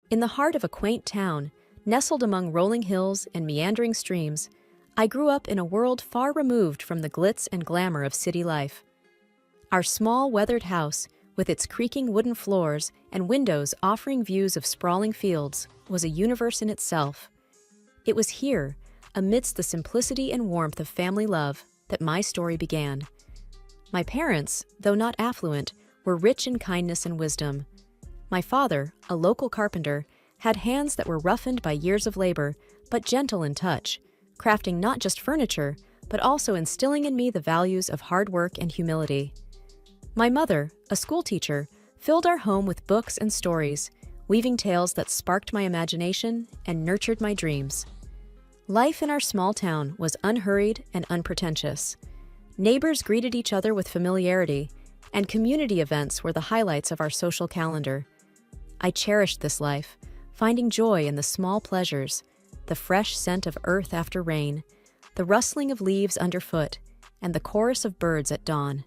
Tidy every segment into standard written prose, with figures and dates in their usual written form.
In the heart of a quaint town, nestled among rolling hills and meandering streams, I grew up in a world far removed from the glitz and glamour of city life. Our small, weathered house, with its creaking wooden floors and windows offering views of sprawling fields, was a universe in itself. It was here, amidst the simplicity and warmth of family love, that my story began. My parents, though not affluent, were rich in kindness and wisdom. My father, a local carpenter, had hands that were roughened by years of labor, but gentle in touch, crafting not just furniture, but also instilling in me the values of hard work and humility. My mother, a schoolteacher, filled our home with books and stories, weaving tales that sparked my imagination and nurtured my dreams. Life in our small town was unhurried and unpretentious. Neighbors greeted each other with familiarity, and community events were the highlights of our social calendar. I cherished this life, finding joy in the small pleasures, the fresh scent of earth after rain, the rustling of leaves underfoot, and the chorus of birds at dawn.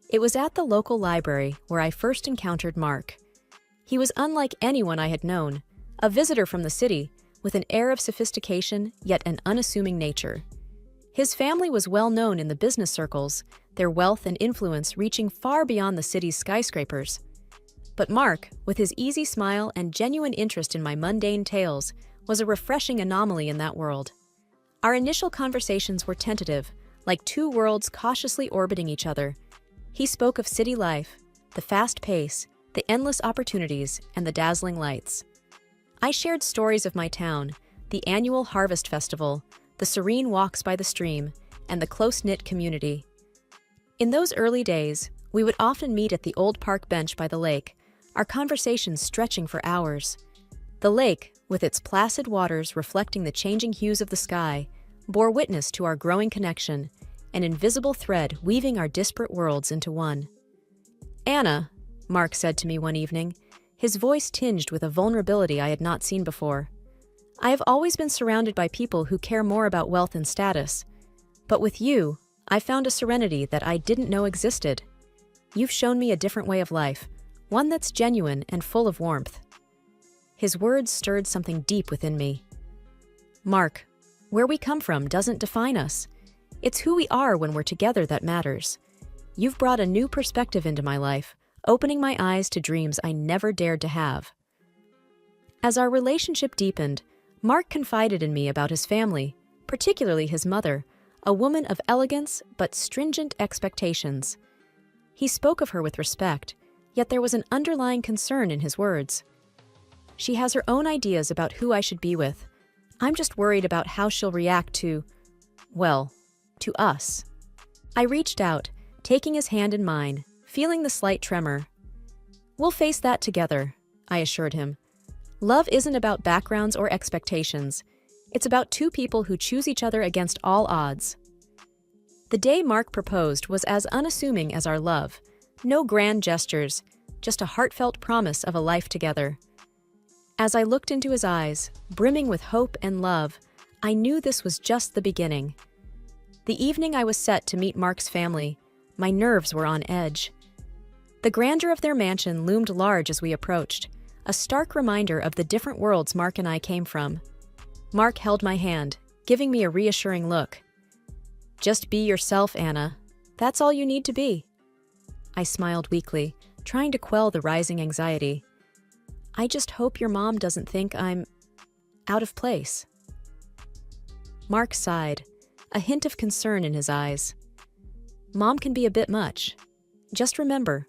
It was at the local library where I first encountered Mark. He was unlike anyone I had known, a visitor from the city, with an air of sophistication yet an unassuming nature. His family was well known in the business circles, their wealth and influence reaching far beyond the city's skyscrapers. But Mark, with his easy smile and genuine interest in my mundane tales, was a refreshing anomaly in that world. Our initial conversations were tentative, like two worlds cautiously orbiting each other. He spoke of city life, the fast pace, the endless opportunities, and the dazzling lights. I shared stories of my town, the annual harvest festival, the serene walks by the stream, and the close-knit community. In those early days, we would often meet at the old park bench by the lake, our conversations stretching for hours. The lake, with its placid waters reflecting the changing hues of the sky, bore witness to our growing connection, an invisible thread weaving our disparate worlds into one. "Anna," Mark said to me one evening, his voice tinged with a vulnerability I had not seen before. "I have always been surrounded by people who care more about wealth and status. But with you, I found a serenity that I didn't know existed. You've shown me a different way of life, one that's genuine and full of warmth." His words stirred something deep within me. "Mark, where we come from doesn't define us. It's who we are when we're together that matters. You've brought a new perspective into my life, opening my eyes to dreams I never dared to have." As our relationship deepened, Mark confided in me about his family, particularly his mother, a woman of elegance but stringent expectations. He spoke of her with respect, yet there was an underlying concern in his words. "She has her own ideas about who I should be with. I'm just worried about how she'll react to, well, to us." I reached out, taking his hand in mine, feeling the slight tremor. "We'll face that together," I assured him. "Love isn't about backgrounds or expectations. It's about two people who choose each other against all odds." The day Mark proposed was as unassuming as our love. No grand gestures, just a heartfelt promise of a life together. As I looked into his eyes, brimming with hope and love, I knew this was just the beginning. The evening I was set to meet Mark's family, my nerves were on edge. The grandeur of their mansion loomed large as we approached, a stark reminder of the different worlds Mark and I came from. Mark held my hand, giving me a reassuring look. "Just be yourself, Anna. That's all you need to be." I smiled weakly, trying to quell the rising anxiety. "I just hope your mom doesn't think I'm out of place." Mark sighed, a hint of concern in his eyes. "Mom can be a bit much. Just remember,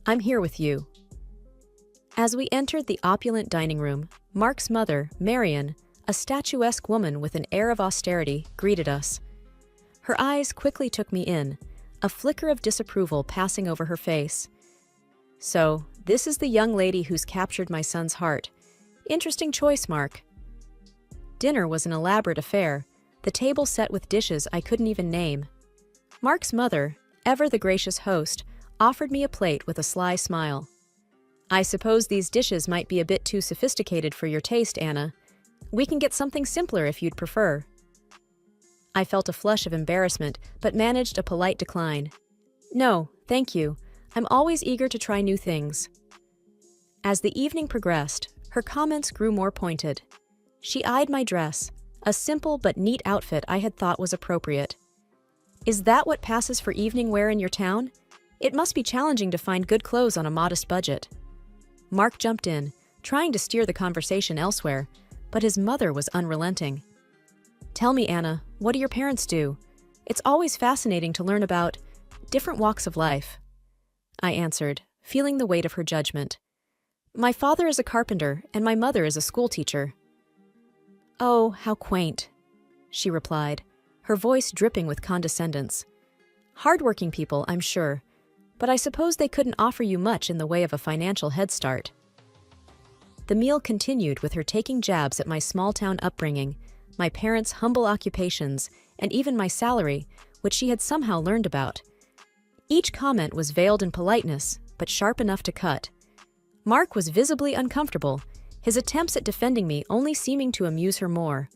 I'm here with you." As we entered the opulent dining room, Mark's mother, Marion, a statuesque woman with an air of austerity, greeted us. Her eyes quickly took me in, a flicker of disapproval passing over her face. "So, this is the young lady who's captured my son's heart. Interesting choice, Mark." Dinner was an elaborate affair, the table set with dishes I couldn't even name. Mark's mother, ever the gracious host, offered me a plate with a sly smile. "I suppose these dishes might be a bit too sophisticated for your taste, Anna. We can get something simpler if you'd prefer." I felt a flush of embarrassment, but managed a polite decline. "No, thank you. I'm always eager to try new things." As the evening progressed, Her comments grew more pointed. She eyed my dress, a simple but neat outfit I had thought was appropriate. "Is that what passes for evening wear in your town? It must be challenging to find good clothes on a modest budget." Mark jumped in, trying to steer the conversation elsewhere, but his mother was unrelenting. "Tell me, Anna, what do your parents do? It's always fascinating to learn about different walks of life." I answered, feeling the weight of her judgment. "My father is a carpenter, and my mother is a schoolteacher." "Oh, how quaint," she replied, her voice dripping with condescendence. "Hardworking people, I'm sure, but I suppose they couldn't offer you much in the way of a financial head start." The meal continued with her taking jabs at my small-town upbringing, my parents' humble occupations, and even my salary, which she had somehow learned about. Each comment was veiled in politeness, but sharp enough to cut. Mark was visibly uncomfortable, his attempts at defending me only seeming to amuse her more.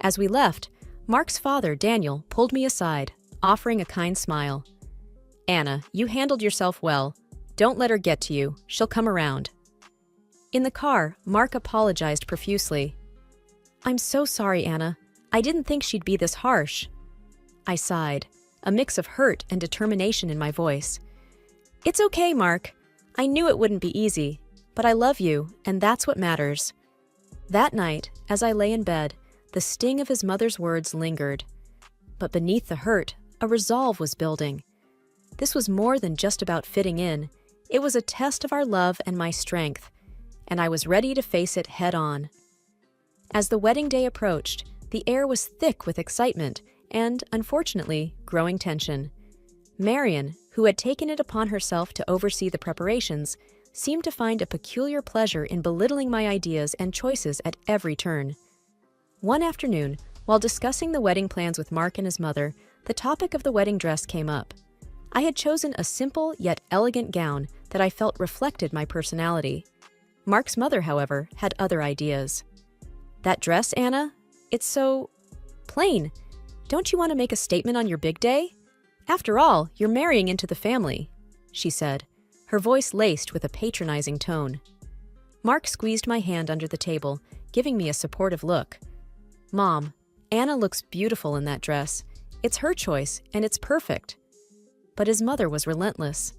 As we left, Mark's father, Daniel, pulled me aside, offering a kind smile. "Anna, you handled yourself well. Don't let her get to you. She'll come around." In the car, Mark apologized profusely. "I'm so sorry, Anna. I didn't think she'd be this harsh." I sighed, a mix of hurt and determination in my voice. "It's okay, Mark. I knew it wouldn't be easy, but I love you, and that's what matters." That night, as I lay in bed, the sting of his mother's words lingered. But beneath the hurt, a resolve was building. This was more than just about fitting in. It was a test of our love and my strength, and I was ready to face it head-on. As the wedding day approached, the air was thick with excitement and, unfortunately, growing tension. Marion, who had taken it upon herself to oversee the preparations, seemed to find a peculiar pleasure in belittling my ideas and choices at every turn. One afternoon, while discussing the wedding plans with Mark and his mother, the topic of the wedding dress came up. I had chosen a simple yet elegant gown that I felt reflected my personality. Mark's mother, however, had other ideas. "That dress, Anna? It's so plain. Don't you want to make a statement on your big day? After all, you're marrying into the family," she said, her voice laced with a patronizing tone. Mark squeezed my hand under the table, giving me a supportive look. "Mom, Anna looks beautiful in that dress. It's her choice, and it's perfect." But his mother was relentless.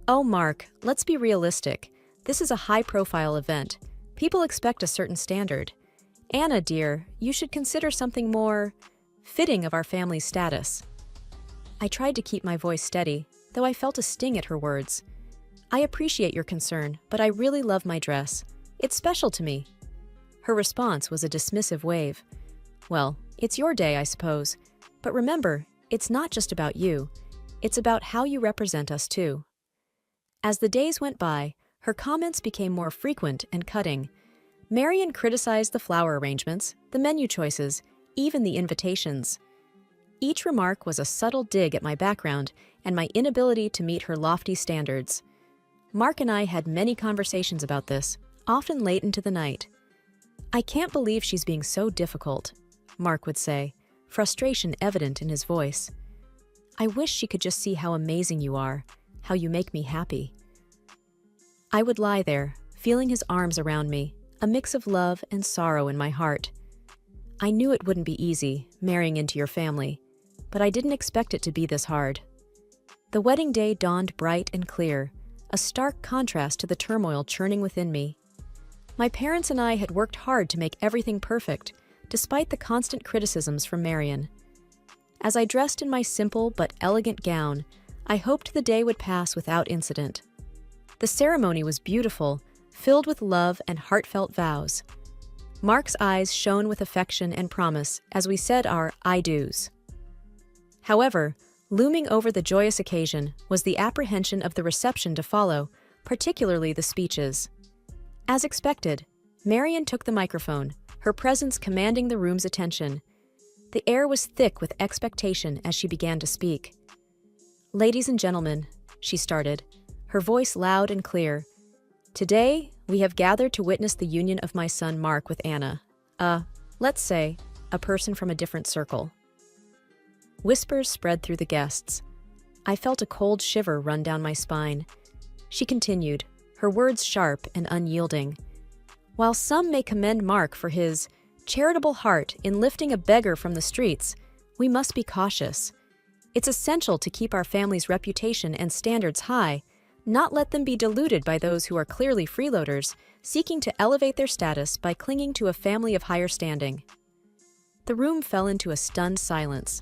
"Oh, Mark, let's be realistic. This is a high-profile event. People expect a certain standard. Anna, dear, you should consider something more fitting of our family's status." I tried to keep my voice steady, though I felt a sting at her words. "I appreciate your concern, but I really love my dress. It's special to me." Her response was a dismissive wave. "Well, it's your day, I suppose. But remember, it's not just about you. It's about how you represent us, too." As the days went by, her comments became more frequent and cutting. Marion criticized the flower arrangements, the menu choices, even the invitations. Each remark was a subtle dig at my background and my inability to meet her lofty standards. Mark and I had many conversations about this, often late into the night. "I can't believe she's being so difficult," Mark would say, frustration evident in his voice. "I wish she could just see how amazing you are, how you make me happy." I would lie there, feeling his arms around me, a mix of love and sorrow in my heart. I knew it wouldn't be easy, marrying into your family, but I didn't expect it to be this hard. The wedding day dawned bright and clear, a stark contrast to the turmoil churning within me. My parents and I had worked hard to make everything perfect, despite the constant criticisms from Marion. As I dressed in my simple but elegant gown, I hoped the day would pass without incident. The ceremony was beautiful, filled with love and heartfelt vows. Mark's eyes shone with affection and promise as we said our I do's. However, looming over the joyous occasion was the apprehension of the reception to follow, particularly the speeches. As expected, Marion took the microphone, her presence commanding the room's attention. The air was thick with expectation as she began to speak. "Ladies and gentlemen," she started, her voice loud and clear, "today we have gathered to witness the union of my son Mark with Anna, let's say, a person from a different circle." Whispers spread through the guests. I felt a cold shiver run down my spine. She continued, her words sharp and unyielding. While some may commend Mark for his charitable heart in lifting a beggar from the streets, we must be cautious. It's essential to keep our family's reputation and standards high, not let them be diluted by those who are clearly freeloaders, seeking to elevate their status by clinging to a family of higher standing. The room fell into a stunned silence.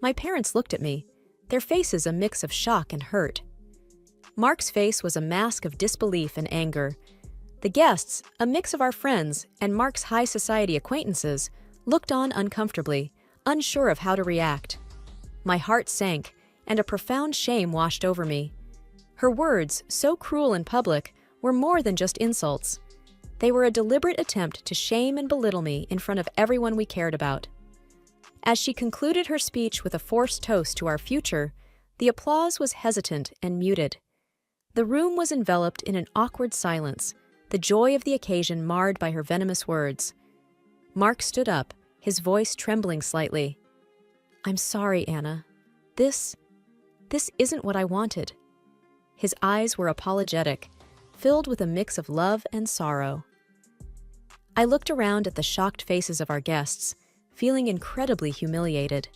My parents looked at me, their faces a mix of shock and hurt. Mark's face was a mask of disbelief and anger. The guests, a mix of our friends and Mark's high society acquaintances, looked on uncomfortably, unsure of how to react. My heart sank, and a profound shame washed over me. Her words, so cruel in public, were more than just insults. They were a deliberate attempt to shame and belittle me in front of everyone we cared about. As she concluded her speech with a forced toast to our future, the applause was hesitant and muted. The room was enveloped in an awkward silence, the joy of the occasion marred by her venomous words. Mark stood up, his voice trembling slightly. "I'm sorry, Anna. This isn't what I wanted." His eyes were apologetic, filled with a mix of love and sorrow. I looked around at the shocked faces of our guests, feeling incredibly humiliated.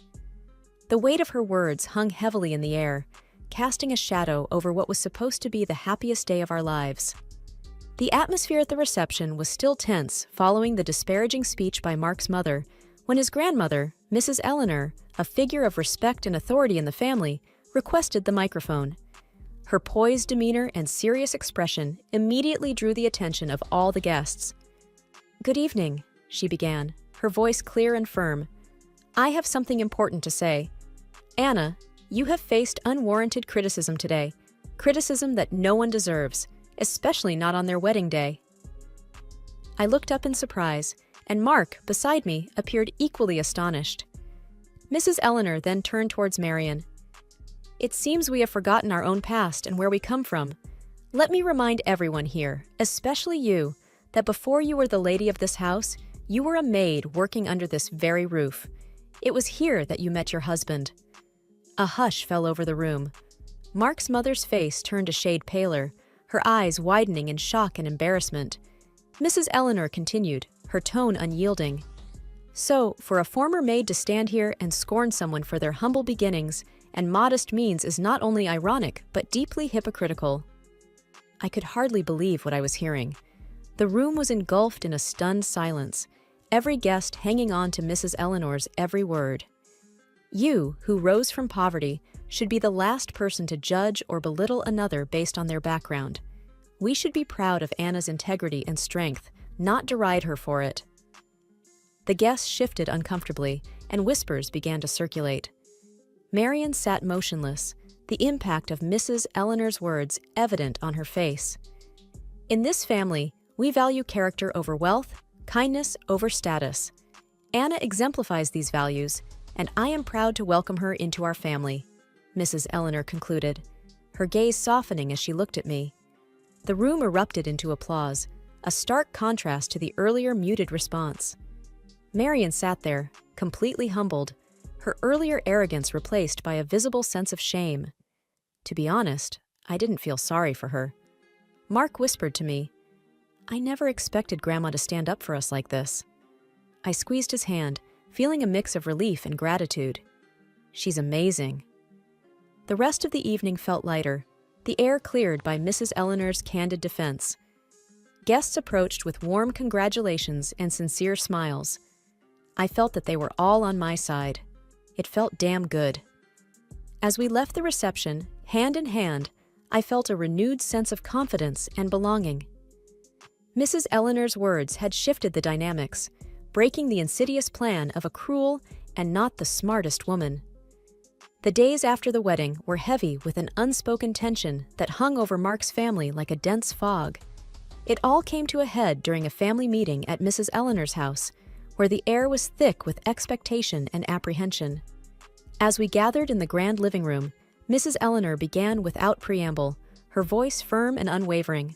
The weight of her words hung heavily in the air, casting a shadow over what was supposed to be the happiest day of our lives. The atmosphere at the reception was still tense following the disparaging speech by Mark's mother, when his grandmother, Mrs. Eleanor, a figure of respect and authority in the family, requested the microphone. Her poised demeanor and serious expression immediately drew the attention of all the guests. "Good evening," she began, her voice clear and firm. "I have something important to say. Anna, you have faced unwarranted criticism today, criticism that no one deserves, especially not on their wedding day." I looked up in surprise, and Mark, beside me, appeared equally astonished. Mrs. Eleanor then turned towards Marian. "It seems we have forgotten our own past and where we come from. Let me remind everyone here, especially you, that before you were the lady of this house, you were a maid working under this very roof. It was here that you met your husband." A hush fell over the room. Mark's mother's face turned a shade paler, her eyes widening in shock and embarrassment. Mrs. Eleanor continued, her tone unyielding. "So, for a former maid to stand here and scorn someone for their humble beginnings and modest means is not only ironic, but deeply hypocritical." I could hardly believe what I was hearing. The room was engulfed in a stunned silence, every guest hanging on to Mrs. Eleanor's every word. You, who rose from poverty, should be the last person to judge or belittle another based on their background. We should be proud of Anna's integrity and strength, not deride her for it. The guests shifted uncomfortably, and whispers began to circulate. Marian sat motionless, the impact of Mrs. Eleanor's words evident on her face. In this family, we value character over wealth, kindness over status. Anna exemplifies these values, and I am proud to welcome her into our family," Mrs. Eleanor concluded, her gaze softening as she looked at me. The room erupted into applause, a stark contrast to the earlier muted response. Marian sat there, completely humbled, her earlier arrogance replaced by a visible sense of shame. To be honest, I didn't feel sorry for her. Mark whispered to me, "I never expected Grandma to stand up for us like this." I squeezed his hand, feeling a mix of relief and gratitude. "She's amazing." The rest of the evening felt lighter, the air cleared by Mrs. Eleanor's candid defense. Guests approached with warm congratulations and sincere smiles. I felt that they were all on my side. It felt damn good. As we left the reception, hand in hand, I felt a renewed sense of confidence and belonging. Mrs. Eleanor's words had shifted the dynamics, breaking the insidious plan of a cruel and not the smartest woman. The days after the wedding were heavy with an unspoken tension that hung over Mark's family like a dense fog. It all came to a head during a family meeting at Mrs. Eleanor's house, where the air was thick with expectation and apprehension. As we gathered in the grand living room, Mrs. Eleanor began without preamble, her voice firm and unwavering.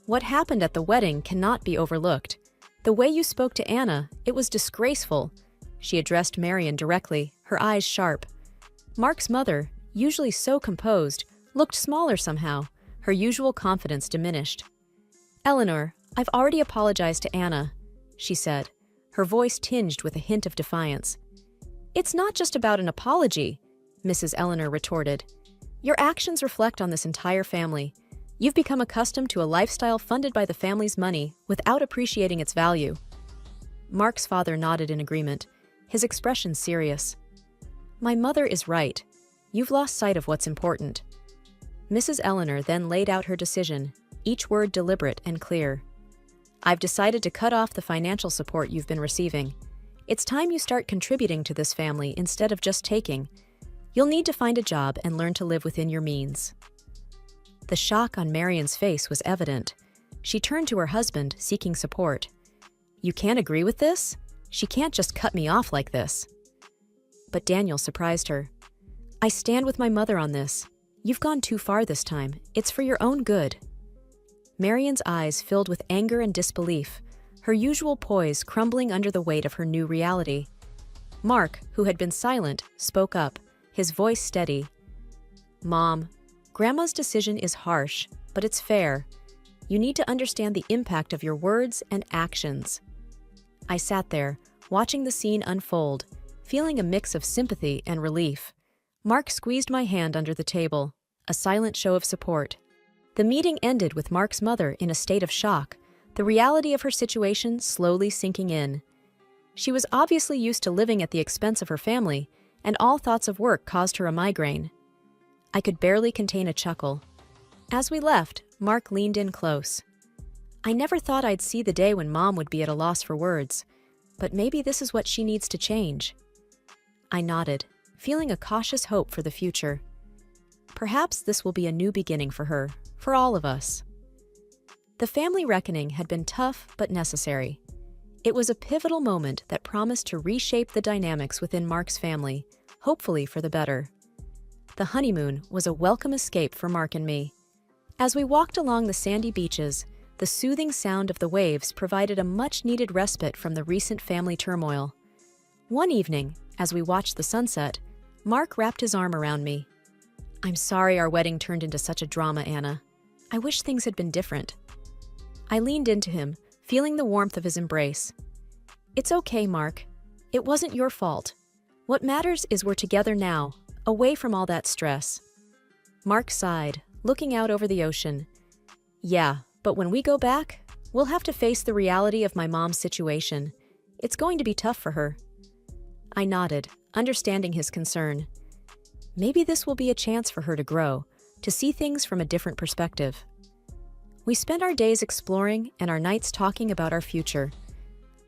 "What happened at the wedding cannot be overlooked. The way you spoke to Anna, it was disgraceful." She addressed Marian directly, her eyes sharp. Mark's mother, usually so composed, looked smaller somehow, her usual confidence diminished. "Eleanor, "I've already apologized to Anna," she said, her voice tinged with a hint of defiance. "It's not just about an apology," Mrs. Eleanor retorted. "Your actions reflect on this entire family. You've become accustomed to a lifestyle funded by the family's money without appreciating its value." Mark's father nodded in agreement, his expression serious. "My mother is right. You've lost sight of what's important." Mrs. Eleanor then laid out her decision, each word deliberate and clear. "I've decided to cut off the financial support you've been receiving. It's time you start contributing to this family instead of just taking. You'll need to find a job and learn to live within your means." The shock on Marion's face was evident. She turned to her husband, seeking support. "You can't agree with this? She can't just cut me off like this." But Daniel surprised her. "I stand with my mother on this. You've gone too far this time. It's for your own good." Marion's eyes filled with anger and disbelief, her usual poise crumbling under the weight of her new reality. Mark, who had been silent, spoke up, his voice steady. "Mom, Grandma's decision is harsh, but it's fair. You need to understand the impact of your words and actions." I sat there, watching the scene unfold, feeling a mix of sympathy and relief. Mark squeezed my hand under the table, a silent show of support. The meeting ended with Mark's mother in a state of shock, the reality of her situation slowly sinking in. She was obviously used to living at the expense of her family, and all thoughts of work caused her a migraine. I could barely contain a chuckle. As we left, Mark leaned in close. "I never thought I'd see the day when Mom would be at a loss for words, but maybe this is what she needs to change." I nodded, feeling a cautious hope for the future. Perhaps this will be a new beginning for her, for all of us. The family reckoning had been tough but necessary. It was a pivotal moment that promised to reshape the dynamics within Mark's family, hopefully for the better. The honeymoon was a welcome escape for Mark and me. As we walked along the sandy beaches, the soothing sound of the waves provided a much-needed respite from the recent family turmoil. One evening, as we watched the sunset, Mark wrapped his arm around me. "I'm sorry our wedding turned into such a drama, Anna. I wish things had been different." I leaned into him, feeling the warmth of his embrace. "It's okay, Mark. It wasn't your fault. What matters is we're together now, away from all that stress." Mark sighed, looking out over the ocean. "Yeah, but when we go back, we'll have to face the reality of my mom's situation. It's going to be tough for her." I nodded, understanding his concern. Maybe this will be a chance for her to grow, to see things from a different perspective. We spent our days exploring and our nights talking about our future.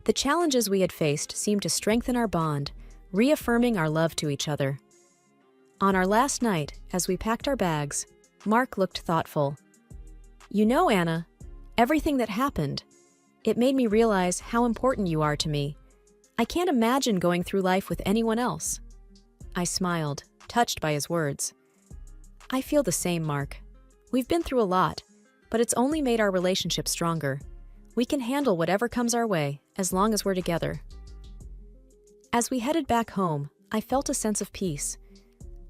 The challenges we had faced seemed to strengthen our bond, reaffirming our love to each other. On our last night, as we packed our bags, Mark looked thoughtful. "You know, Anna, everything that happened, it made me realize how important you are to me. I can't imagine going through life with anyone else." I smiled, touched by his words. "I feel the same, Mark. We've been through a lot, but it's only made our relationship stronger. We can handle whatever comes our way, as long as we're together." As we headed back home, I felt a sense of peace.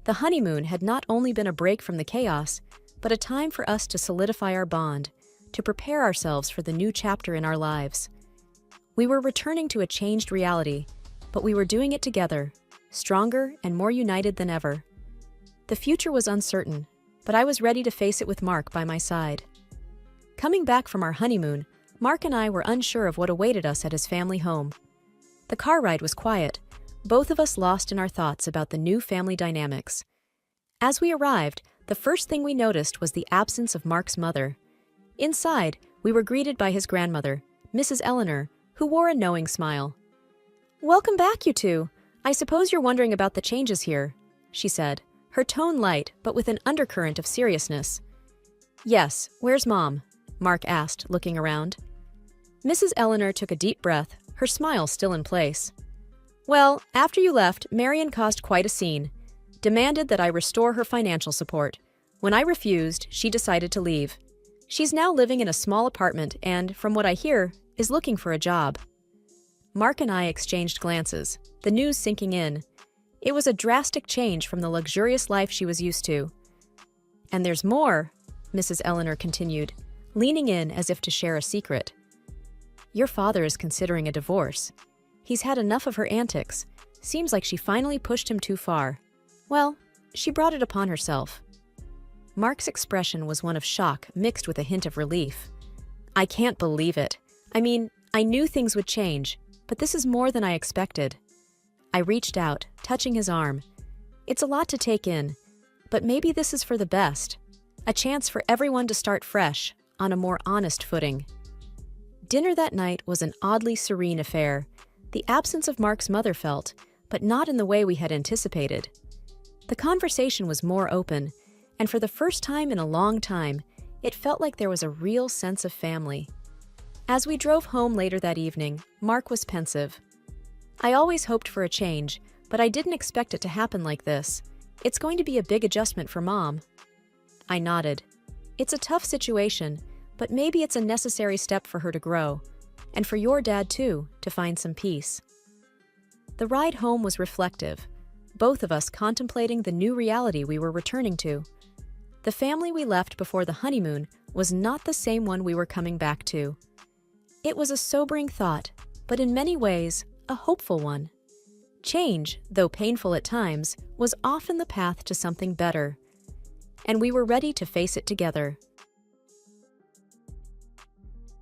The honeymoon had not only been a break from the chaos, but a time for us to solidify our bond, to prepare ourselves for the new chapter in our lives. We were returning to a changed reality, but we were doing it together, stronger and more united than ever. The future was uncertain, but I was ready to face it with Mark by my side. Coming back from our honeymoon, Mark and I were unsure of what awaited us at his family home. The car ride was quiet, both of us lost in our thoughts about the new family dynamics. As we arrived, the first thing we noticed was the absence of Mark's mother. Inside, we were greeted by his grandmother, Mrs. Eleanor, who wore a knowing smile. "Welcome back, you two. I suppose you're wondering about the changes here," she said, her tone light but with an undercurrent of seriousness. "Yes, where's Mom?" Mark asked, looking around. Mrs. Eleanor took a deep breath, her smile still in place. "Well, after you left, Marion caused quite a scene. Demanded that I restore her financial support. When I refused, she decided to leave. She's now living in a small apartment and, from what I hear, is looking for a job." Mark and I exchanged glances, the news sinking in. It was a drastic change from the luxurious life she was used to. "And there's more," Mrs. Eleanor continued, leaning in as if to share a secret. Your father is considering a divorce. He's had enough of her antics. Seems like she finally pushed him too far. Well, she brought it upon herself." Mark's expression was one of shock mixed with a hint of relief. "I can't believe it. I mean, I knew things would change, but this is more than I expected." I reached out, touching his arm. "It's a lot to take in, but maybe this is for the best. A chance for everyone to start fresh, on a more honest footing." Dinner that night was an oddly serene affair. The absence of Mark's mother felt, but not in the way we had anticipated. The conversation was more open, and for the first time in a long time, it felt like there was a real sense of family. As we drove home later that evening, Mark was pensive. "I always hoped for a change, but I didn't expect it to happen like this. It's going to be a big adjustment for Mom." I nodded. "It's a tough situation, but maybe it's a necessary step for her to grow, and for your dad too, to find some peace." The ride home was reflective, both of us contemplating the new reality we were returning to. The family we left before the honeymoon was not the same one we were coming back to. It was a sobering thought, but in many ways, a hopeful one. Change, though painful at times, was often the path to something better, and we were ready to face it together.